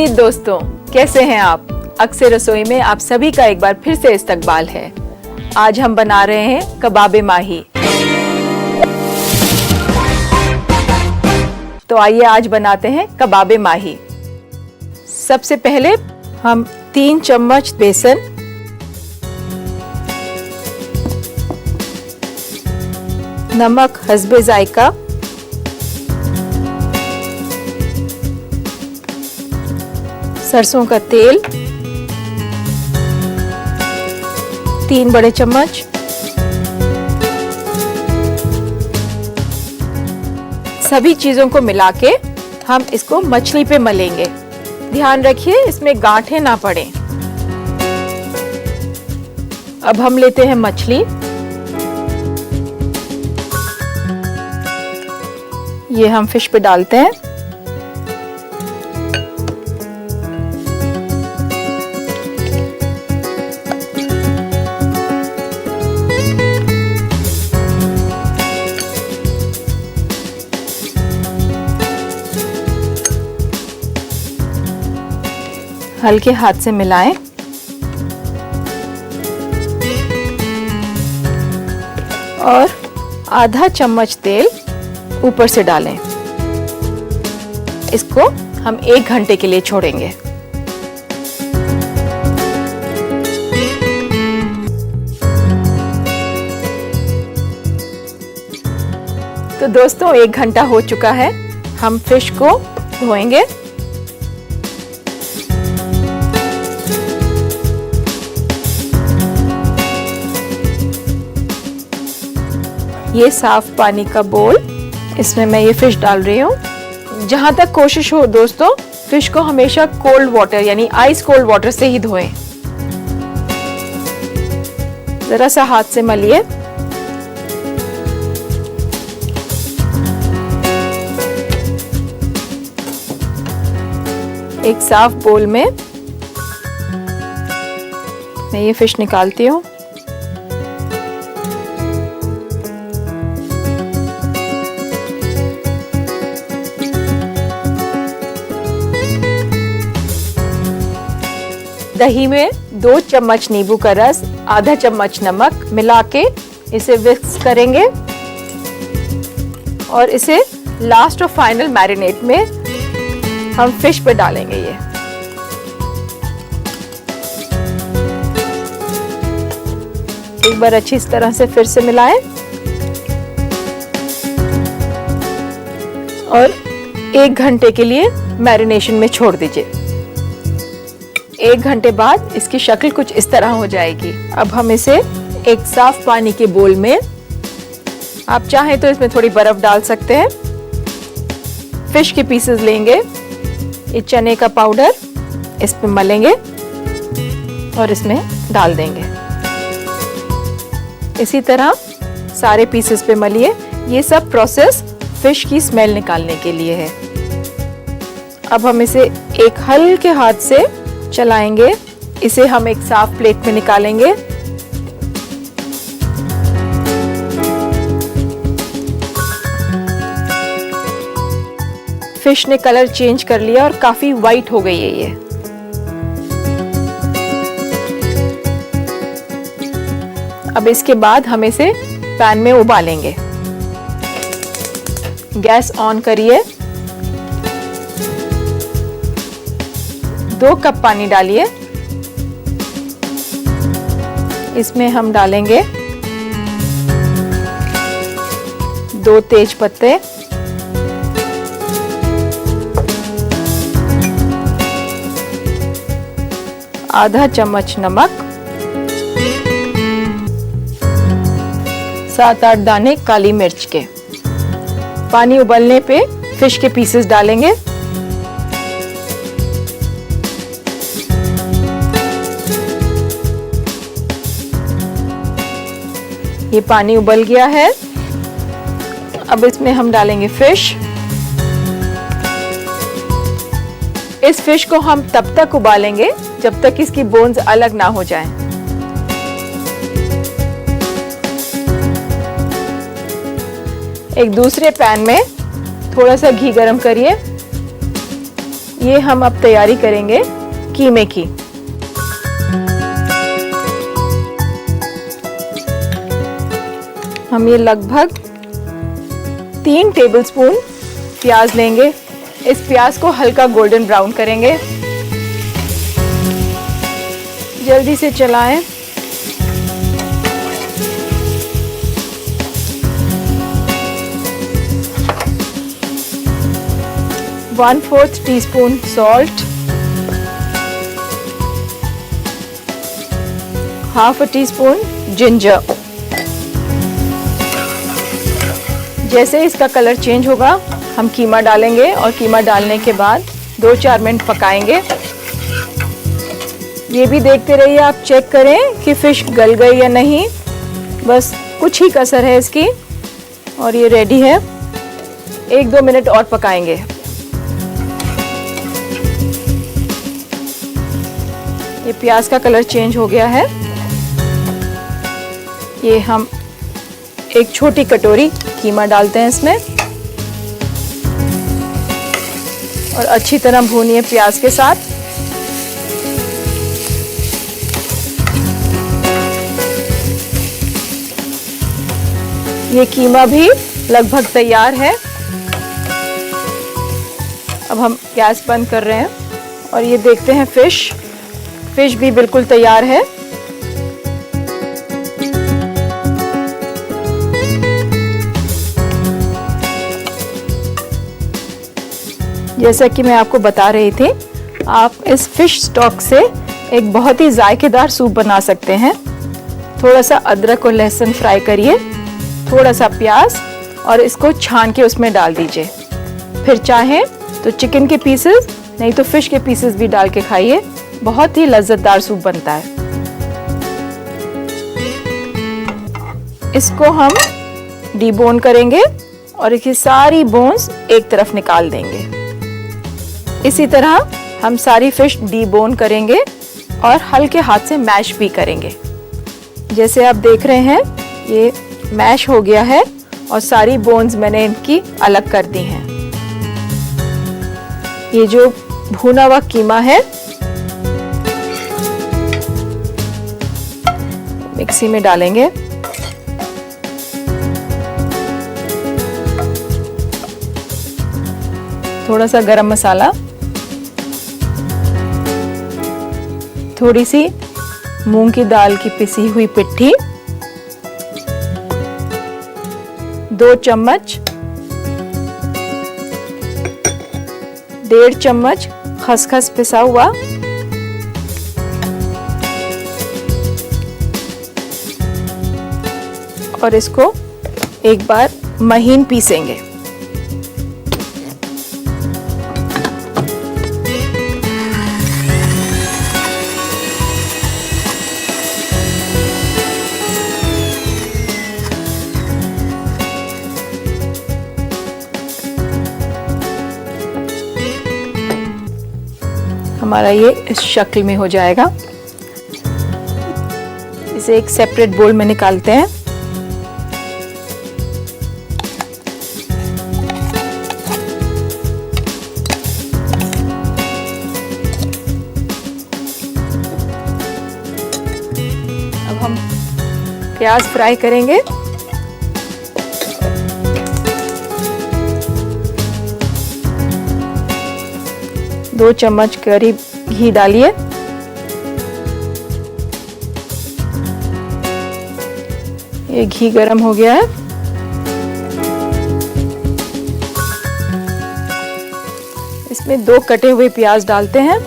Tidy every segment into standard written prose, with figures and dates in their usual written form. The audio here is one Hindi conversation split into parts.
खुशामदीद दोस्तों, कैसे हैं आप? अक्सर रसोई में आप सभी का एक बार फिर से इस्तकबाल है। आज हम बना रहे हैं कबाबे माही। तो आइए आज बनाते हैं कबाबे माही। सबसे पहले हम 3 चम्मच बेसन, नमक हस्बे जायका, सरसों का तेल 3 बड़े चम्मच, सभी चीजों को मिला के हम इसको मछली पे मलेंगे। ध्यान रखिए इसमें गांठें ना पड़े। अब हम लेते हैं मछली, ये हम फिश पे डालते हैं। हल्के हाथ से मिलाएं और आधा चम्मच तेल ऊपर से डालें। इसको हम 1 घंटे के लिए छोड़ेंगे। तो दोस्तों 1 घंटा हो चुका है। हम फिश को धोएंगे। ये साफ पानी का बोल, इसमें मैं ये फिश डाल रही हूँ। जहां तक कोशिश हो दोस्तों, फिश को हमेशा कोल्ड वाटर यानी आइस कोल्ड वाटर से ही धोएं। जरा सा हाथ से मलिए। एक साफ बोल में मैं ये फिश निकालती हूँ। दही में 2 चम्मच नींबू का रस, आधा चम्मच नमक मिला के इसे विक्स करेंगे और इसे लास्ट और फाइनल मैरिनेट में हम फिश पे डालेंगे। ये एक बार अच्छी इस तरह से फिर से मिलाएं और 1 घंटे के लिए मैरिनेशन में छोड़ दीजिए। 1 घंटे बाद इसकी शक्ल कुछ इस तरह हो जाएगी। अब हम इसे एक साफ पानी के बोल में, आप चाहें तो इसमें थोड़ी बर्फ डाल सकते हैं। फिश के पीसेस लेंगे, ये चने का पाउडर इस पे मलेंगे और इसमें डाल देंगे। इसी तरह सारे पीसेस पे मलिए। ये सब प्रोसेस फिश की स्मेल निकालने के लिए है। अब हम इसे एक हल्के हाथ से चलाएंगे। इसे हम एक साफ प्लेट में निकालेंगे। फिश ने कलर चेंज कर लिया और काफी वाइट हो गई है ये। अब इसके बाद हम इसे पैन में उबालेंगे। गैस ऑन करिए। 2 कप पानी डालिए। इसमें हम डालेंगे 2 तेज पत्ते, आधा चम्मच नमक, 7-8 दाने काली मिर्च के। पानी उबलने पे फिश के पीसेस डालेंगे। ये पानी उबल गया है। अब इसमें हम डालेंगे फिश। इस फिश को हम तब तक उबालेंगे जब तक इसकी बोन्स अलग ना हो जाएं। एक दूसरे पैन में थोड़ा सा घी गरम करिए, ये हम अब तैयारी करेंगे कीमे की। हम ये लगभग 3 टेबलस्पून प्याज लेंगे। इस प्याज को हल्का गोल्डन ब्राउन करेंगे। जल्दी से चलाएं। One fourth teaspoon salt, half a teaspoon ginger. जैसे इसका कलर चेंज होगा हम कीमा डालेंगे और कीमा डालने के बाद 2-4 मिनट पकाएंगे। ये भी देखते रहिए, आप चेक करें कि फिश गल गई या नहीं। बस कुछ ही कसर है इसकी और ये रेडी है। 1-2 मिनट और पकाएंगे। ये प्याज का कलर चेंज हो गया है। ये हम एक छोटी कटोरी कीमा डालते हैं इसमें और अच्छी तरह भूनिए प्याज के साथ। ये कीमा भी लगभग तैयार है। अब हम गैस बंद कर रहे हैं और ये देखते हैं फिश भी बिल्कुल तैयार है। जैसा कि मैं आपको बता रही थी, आप इस फिश स्टॉक से एक बहुत ही जायकेदार सूप बना सकते हैं। थोड़ा सा अदरक और लहसुन फ्राई करिए, थोड़ा सा प्याज और इसको छान के उसमें डाल दीजिए। फिर चाहें तो चिकन के पीसेस, नहीं तो फिश के पीसेस भी डाल के खाइए। बहुत ही लज्जतदार सूप बनता है। इसको हम डीबोन करेंगे और इसकी सारी बोन्स एक तरफ निकाल देंगे। इसी तरह हम सारी फिश डीबोन करेंगे और हल्के हाथ से मैश भी करेंगे। जैसे आप देख रहे हैं ये मैश हो गया है और सारी बोन्स मैंने इनकी अलग कर दी हैं। ये जो भुना हुआ कीमा है मिक्सी में डालेंगे। थोड़ा सा गरम मसाला, थोड़ी सी मूंग की दाल की पिसी हुई पिट्ठी, 2 चम्मच, 1.5 चम्मच खसखस पिसा हुआ, और इसको एक बार महीन पीसेंगे। हमारा ये इस शक्ल में हो जाएगा। इसे एक सेपरेट बोल में निकालते हैं। अब हम प्याज फ्राई करेंगे। दो चम्मच करीब घी डालिए। ये घी गरम हो गया है। इसमें 2 कटे हुए प्याज डालते हैं।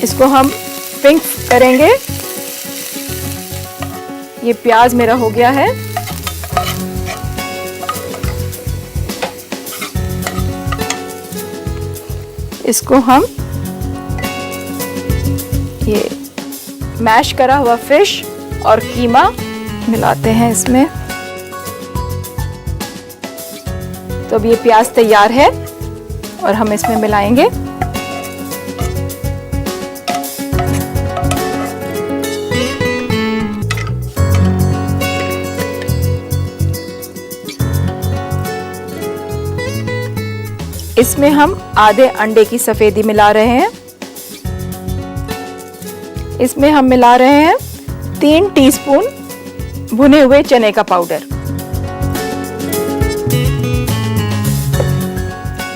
इसको हम पिंक करेंगे। ये प्याज मेरा हो गया है। इसको हम ये मैश करा हुआ फिश और कीमा मिलाते हैं इसमें। तो अब ये प्याज तैयार है और हम इसमें मिलाएंगे। इसमें हम आधे अंडे की सफेदी मिला रहे हैं। इसमें हम मिला रहे हैं 3 टीस्पून भुने हुए चने का पाउडर,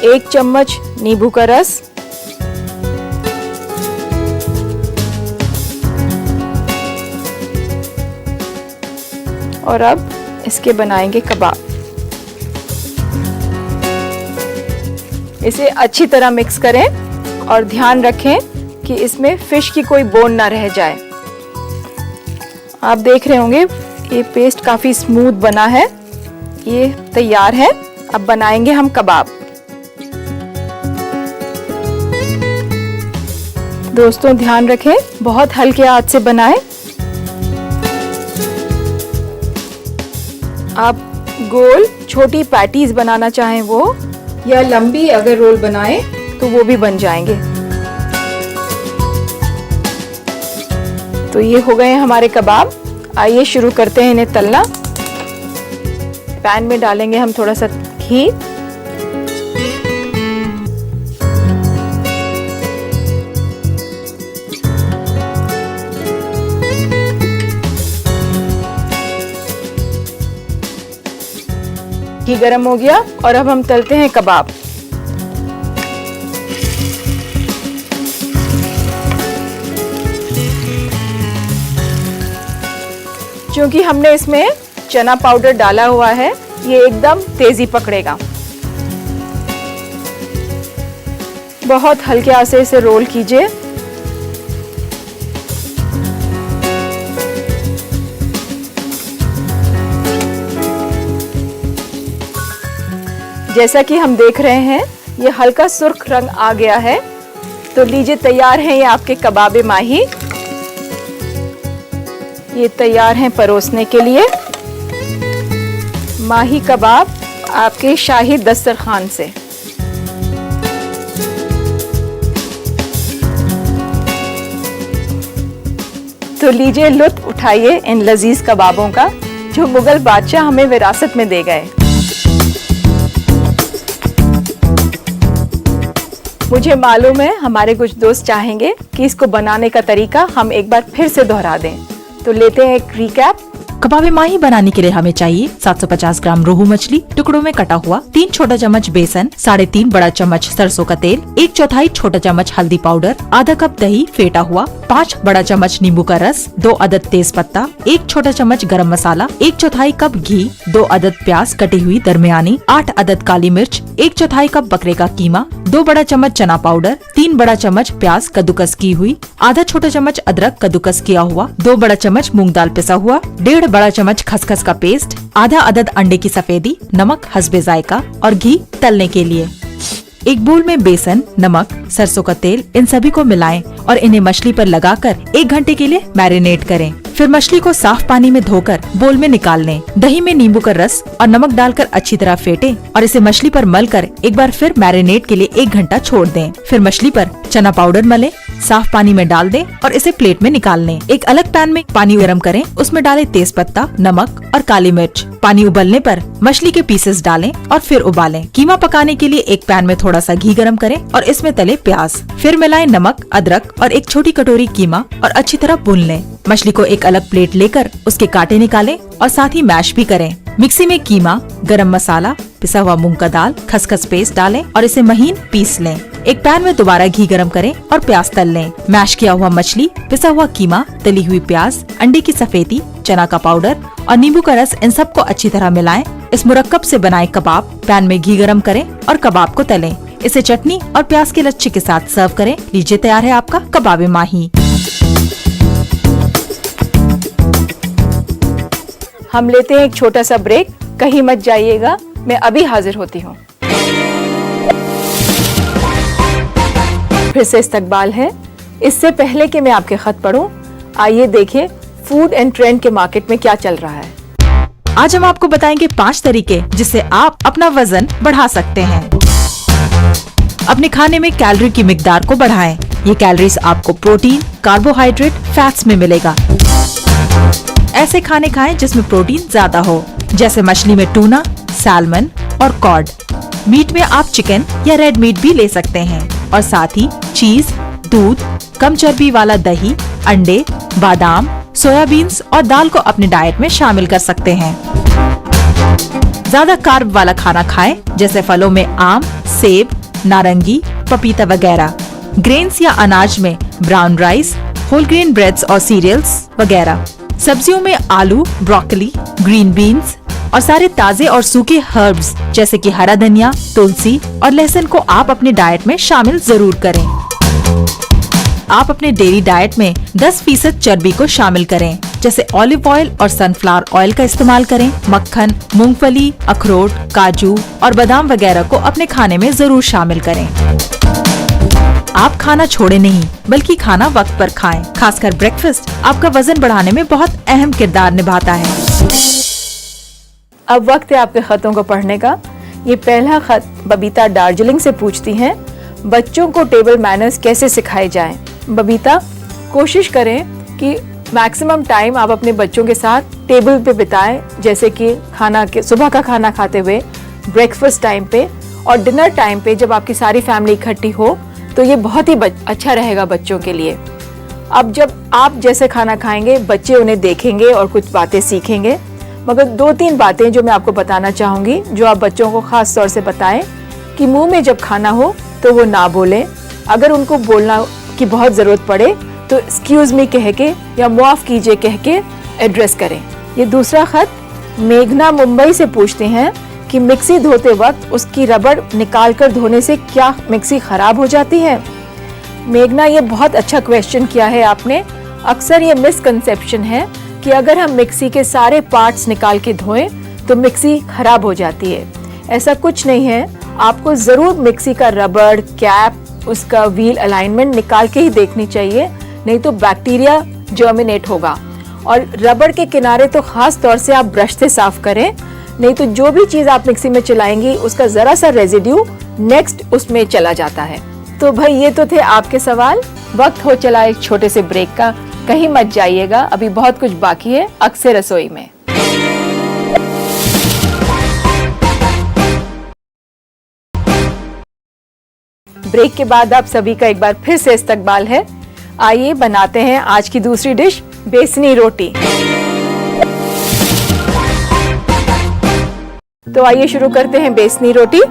1 चम्मच नींबू का रस, और अब इसके बनाएंगे कबाब। इसे अच्छी तरह मिक्स करें और ध्यान रखें कि इसमें फिश की कोई बोन ना रह जाए। आप देख रहे होंगे ये पेस्ट काफी स्मूथ बना है, ये तैयार है। अब बनाएंगे हम कबाब। दोस्तों ध्यान रखें, बहुत हल्के आंच से बनाएं। आप गोल छोटी पैटीज बनाना चाहें वो, या लंबी अगर रोल बनाएं तो वो भी बन जाएंगे। तो ये हो गए हैं हमारे कबाब। आइए शुरू करते हैं इन्हें तलना। पैन में डालेंगे हम थोड़ा सा घी, घी गरम हो गया और अब हम तलते हैं कबाब। क्योंकि हमने इसमें चना पाउडर डाला हुआ है, ये एकदम तेजी पकड़ेगा। बहुत हल्के आंच से इसे रोल कीजिए। जैसा कि हम देख रहे हैं ये हल्का सुर्ख रंग आ गया है। तो लीजिए, तैयार हैं ये आपके कबाबे माही। ये तैयार हैं परोसने के लिए। माही कबाब आपके शाही दस्तरखान से। तो लीजिए, लुत्फ उठाइए इन लजीज कबाबों का जो मुगल बादशाह हमें विरासत में दे गए। मुझे मालूम है हमारे कुछ दोस्त चाहेंगे कि इसको बनाने का तरीका हम एक बार फिर से दोहरा दें। तो लेते हैं एक रिकैप। कबाबे माही बनाने के लिए हमें चाहिए 750 ग्राम रोहू मछली टुकड़ों में कटा हुआ, 3 छोटा चम्मच बेसन, 3.5 बड़ा चम्मच सरसों का तेल, 1/4 छोटा चम्मच हल्दी पाउडर, आधा कप दही फेंटा हुआ, 5 बड़ा चम्मच नींबू का रस, 2 अदद तेज पत्ता, 1 छोटा चम्मच गरम मसाला, 1/4 कप घी, 2 अदद प्याज कटी हुई दरमियानी, 8 अदद काली मिर्च, 1/4 कप बकरे का कीमा, 2 बड़ा चम्मच चना पाउडर, 3 बड़ा चम्मच प्याज कद्दूकस की हुई, आधा छोटा चम्मच अदरक कद्दूकस किया हुआ, 2 बड़ा चम्मच मूंग दाल पिसा हुआ, 1.5 बड़ा चम्मच खसखस का पेस्ट, आधा अदद अंडे की सफेदी, नमक हस्बे जायका और घी तलने के लिए। एक बोल में बेसन, नमक, सरसों का तेल, इन सभी को मिलाएं और इन्हें मछली पर लगाकर 1 घंटे के लिए मैरिनेट करें। फिर मछली को साफ पानी में धोकर बोल में निकाल लें। दही में नींबू का रस और नमक डालकर अच्छी तरह फेंटें और इसे मछली पर मलकर एक बार फिर मैरिनेट के लिए 1 घंटा छोड़ दें। फिर मछली पर चना पाउडर मलें, साफ पानी में डाल दें और इसे प्लेट में निकाल लें। एक अलग पैन में पानी गर्म करें, उसमें डालें तेज पत्ता, नमक और काली मिर्च। पानी उबलने पर मछली के पीसेस डालें और फिर उबालें। कीमा पकाने के लिए एक पैन में थोड़ा सा घी गरम करें और इसमें तले प्याज। फिर मिलाएं नमक, अदरक और 1 छोटी कटोरी कीमा और अच्छी तरह भून लें। मछली को एक अलग प्लेट लेकर उसके कांटे निकालें और साथ ही मैश भी करें। मिक्सी में कीमा, गरम मसाला, पिसा हुआ मूंग का दाल, खसखस पेस्ट डालें और इसे महीन पीस लें। एक पैन में दोबारा घी गरम करें और प्याज तल लें। मैश किया हुआ मछली, पिसा हुआ कीमा, तली हुई प्याज, अंडे की सफेदी, चना का पाउडर और नींबू का रस, इन सबको अच्छी तरह मिलाएं। इस मुरक्कब से बनाए कबाब पैन में घी गरम करें और कबाब को तलें। इसे चटनी और प्याज के लच्छे के साथ सर्व करें। लीजिए, तैयार है आपका कबाबे माही। हम लेते हैं एक छोटा सा ब्रेक, कहीं मत जाइएगा, मैं अभी हाजिर होती हूँ। फिर से इस्तकबाल है। इससे पहले कि मैं आपके खत पढ़ूं, आइए देखें फूड एंड ट्रेंड के मार्केट में क्या चल रहा है। आज हम आपको बताएंगे 5 तरीके जिससे आप अपना वजन बढ़ा सकते हैं। अपने खाने में कैलोरी की मिकदार को बढ़ाएं। ये कैलोरीज आपको प्रोटीन, कार्बोहाइड्रेट, फैट्स में मिलेगा। ऐसे खाने खाएं जिसमें प्रोटीन ज्यादा हो, जैसे मछली में टूना, सैल्मन और कॉड। मीट में आप चिकन या रेड मीट भी ले सकते हैं और साथ ही चीज, दूध, कम चर्बी वाला दही, अंडे, बादाम, सोयाबीन्स और दाल को अपने डाइट में शामिल कर सकते हैं। ज्यादा कार्ब वाला खाना खाएं, जैसे फलों में आम, सेब, नारंगी, पपीता वगैरह। ग्रेन्स या अनाज में brown rice, whole grain breads और सीरियल्स वगैरह। सब्जियों में आलू, ब्रोकली, ग्रीन बीन्स और सारे ताजे और सूखे हर्ब्स जैसे कि हरा धनिया, तुलसी और लहसुन को आप अपने डाइट में शामिल जरूर करें। आप अपने डेली डाइट में 10% चर्बी को शामिल करें, जैसे ऑलिव ऑयल और सनफ्लावर ऑयल का इस्तेमाल करें। मक्खन, मूंगफली, अखरोट, काजू और बादाम वगैरह को अपने खाने में जरूर शामिल करें। आप खाना छोड़े नहीं, बल्कि खाना वक्त पर खाएं। खासकर ब्रेकफास्ट आपका वजन बढ़ाने में बहुत अहम किरदार निभाता है। अब वक्त है आपके खतों को पढ़ने का। ये पहला खत बबीता दार्जिलिंग से पूछती हैं, बच्चों को टेबल मैनर्स कैसे सिखाए जाएं? बबीता, कोशिश करें कि मैक्सिमम टाइम आप अपने बच्चों के साथ टेबल पे बिताएं, जैसे कि सुबह का खाना खाते हुए, ब्रेकफास्ट टाइम पे और डिनर टाइम पे। जब आपकी सारी फैमिली इकट्ठी हो तो ये बहुत ही अच्छा रहेगा बच्चों के लिए। अब जब आप जैसे खाना खाएंगे, बच्चे उन्हें देखेंगे और कुछ बातें सीखेंगे। मगर 2-3 बातें जो मैं आपको बताना चाहूंगी, जो आप बच्चों को खास तौर से बताएं कि मुंह में जब खाना हो तो वो ना बोलें। अगर उनको बोलना की बहुत जरूरत पड़े तो एक्सक्यूज मी कह के या माफ कीजिए कह के एड्रेस करें। ये दूसरा खत मेघना मुंबई से पूछते हैं कि मिक्सी धोते वक्त उसकी रबड़ निकालकर धोने से क्या मिक्सी खराब हो जाती है? मेघना, ये बहुत अच्छा क्वेश्चन किया है आपने। अक्सर ये मिसकंसेप्शन है कि अगर हम मिक्सी के सारे पार्ट्स निकाल के धोएं तो मिक्सी खराब हो जाती है। ऐसा कुछ नहीं है। आपको जरूर मिक्सी का रबड़, कैप, उसका व्हील अलाइनमेंट निकाल के ही देखनी चाहिए, नहीं तो बैक्टीरिया जर्मिनेट होगा। और रबड़ के किनारे तो खास तौर से आप ब्रश से साफ करें, नहीं तो जो भी चीज आप मिक्सी में चलाएंगी उसका जरा सा रेजिड्यू नेक्स्ट उसमें चला जाता है। तो भाई ये तो थे आपके सवाल। वक्त हो चला एक छोटे से ब्रेक का, कहीं मत जाइएगा, अभी बहुत कुछ बाकी है अक्सर रसोई में। ब्रेक के बाद आप सभी का एक बार फिर से इस्तकबाल है। आइए बनाते हैं आज की दूसरी डिश, बेसनी रोटी। तो आइए शुरू करते हैं बेसनी रोटी।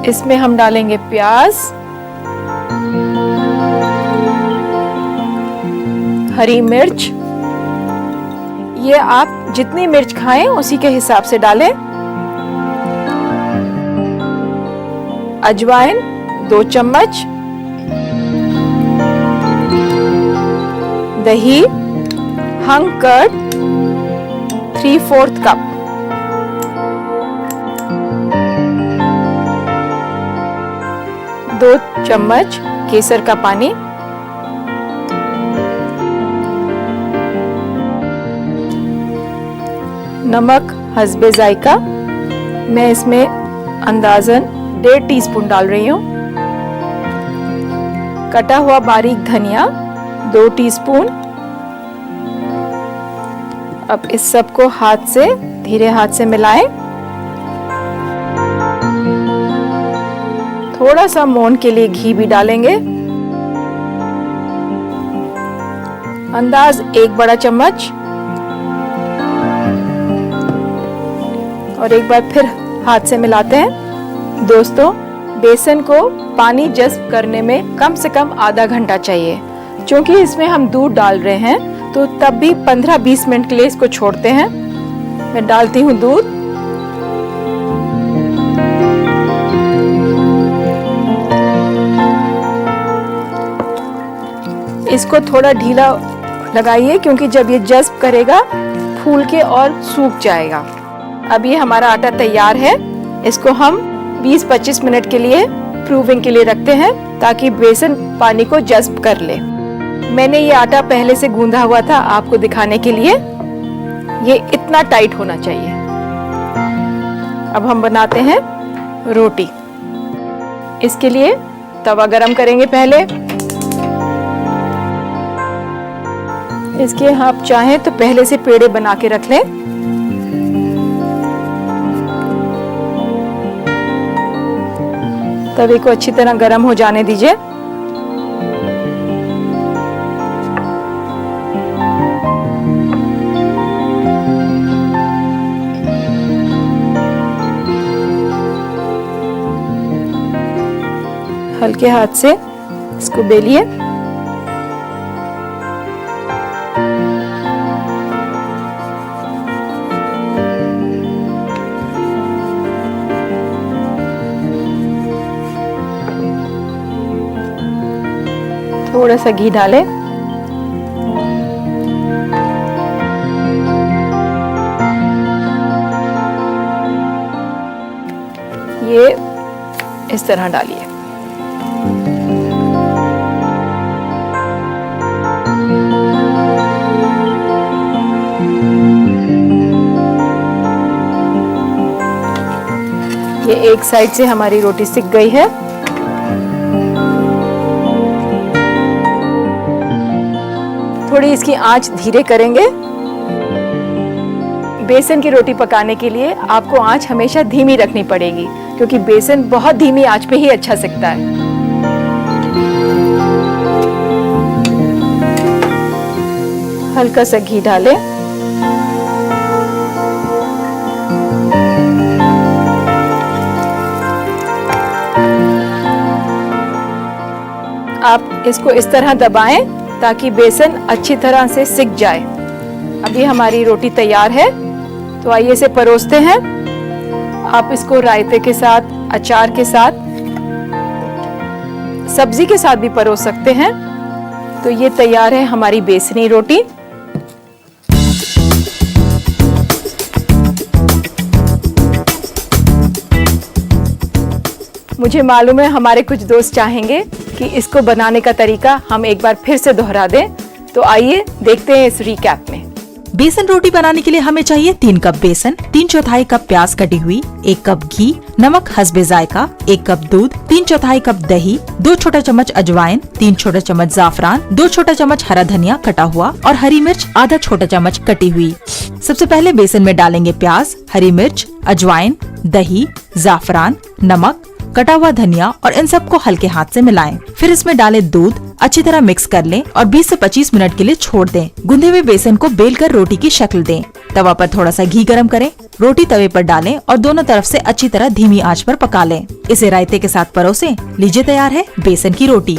इसमें हम डालेंगे प्याज, हरी मिर्च। ये आप जितनी मिर्च खाएं उसी के हिसाब से डालें। अजवाइन 2 चम्मच, दही, हंग कर्ड 3/4 कप, दो चम्मच केसर का पानी, नमक हस्बे जायका। मैं इसमें अंदाजन 1.5 टीस्पून डाल रही हूँ। कटा हुआ बारीक धनिया 2 टीस्पून। अब इस सब को धीरे हाथ से मिलाएं। थोड़ा सा मोहन के लिए घी भी डालेंगे, अंदाज 1 बड़ा चम्मच। और एक बार फिर हाथ से मिलाते हैं। दोस्तों, बेसन को पानी जज्ब करने में कम से कम आधा घंटा चाहिए। क्योंकि इसमें हम दूध डाल रहे हैं तो तब भी 15-20 मिनट के लिए इसको छोड़ते हैं। मैं डालती हूँ दूध। इसको थोड़ा ढीला लगाइए, क्योंकि जब ये जज्ब करेगा फूल के और सूख जाएगा। अब ये हमारा आटा तैयार है। इसको हम 20-25 मिनट के लिए प्रूविंग के लिए रखते हैं, ताकि बेसन पानी को जज्ब कर ले। मैंने ये आटा पहले से गूंधा हुआ था आपको दिखाने के लिए। ये इतना टाइट होना चाहिए। अब हम बनाते हैं रोटी। इसके लिए तवा गरम करेंगे पहले। इसके आप चाहें तो पहले से पेड़े बना के रख लें। तवे को अच्छी तरह गर्म हो जाने दीजिए। हल्के हाथ से इसको बेलिए। थोड़ा सा घी डालें। ये इस तरह डालिए। ये एक साइड से हमारी रोटी सिक गई है। थोड़ी इसकी आंच धीरे करेंगे। बेसन की रोटी पकाने के लिए आपको आंच हमेशा धीमी रखनी पड़ेगी, क्योंकि बेसन बहुत धीमी आंच पे ही अच्छा सिकता है। हल्का सा घी डालें। आप इसको इस तरह दबाएं ताकि बेसन अच्छी तरह से सिक जाए। अभी हमारी रोटी तैयार है, तो आइए इसे परोसते हैं। आप इसको रायते के साथ, अचार के साथ, सब्जी के साथ भी परोस सकते हैं। तो ये तैयार है हमारी बेसनी रोटी। मुझे मालूम है हमारे कुछ दोस्त चाहेंगे कि इसको बनाने का तरीका हम एक बार फिर से दोहरा दें, तो आइए देखते हैं इस रिकैप में। बेसन रोटी बनाने के लिए हमें चाहिए 3 कप बेसन, 3/4 कप प्याज कटी हुई, 1 कप घी, नमक हस्बे जायका, 1 कप दूध, 3/4 कप दही, 2 छोटा चम्मच अजवाइन, 3 छोटा चम्मच जाफरान, 2 छोटा चम्मच हरा धनिया कटा हुआ और हरी मिर्च आधा छोटा चम्मच कटी हुई। सबसे पहले बेसन में डालेंगे प्याज, हरी मिर्च, अजवाइन, दही, जाफरान, नमक, कटा हुआ धनिया और इन सबको हल्के हाथ से मिलाएं। फिर इसमें डालें दूध, अच्छी तरह मिक्स कर लें और 20 से 25 मिनट के लिए छोड़ दें। गुंदे हुए बेसन को बेलकर रोटी की शक्ल दें। तवा पर थोड़ा सा घी गरम करें, रोटी तवे पर डालें और दोनों तरफ से अच्छी तरह धीमी आंच पर पका लें। इसे रायते के साथ परोसें। लीजिए तैयार है बेसन की रोटी।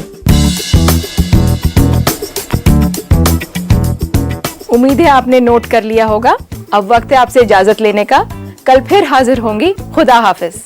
उम्मीद है आपने नोट कर लिया होगा। अब वक्त है आपसे इजाजत लेने का। कल फिर हाजिर होंगी। खुदा हाफिज।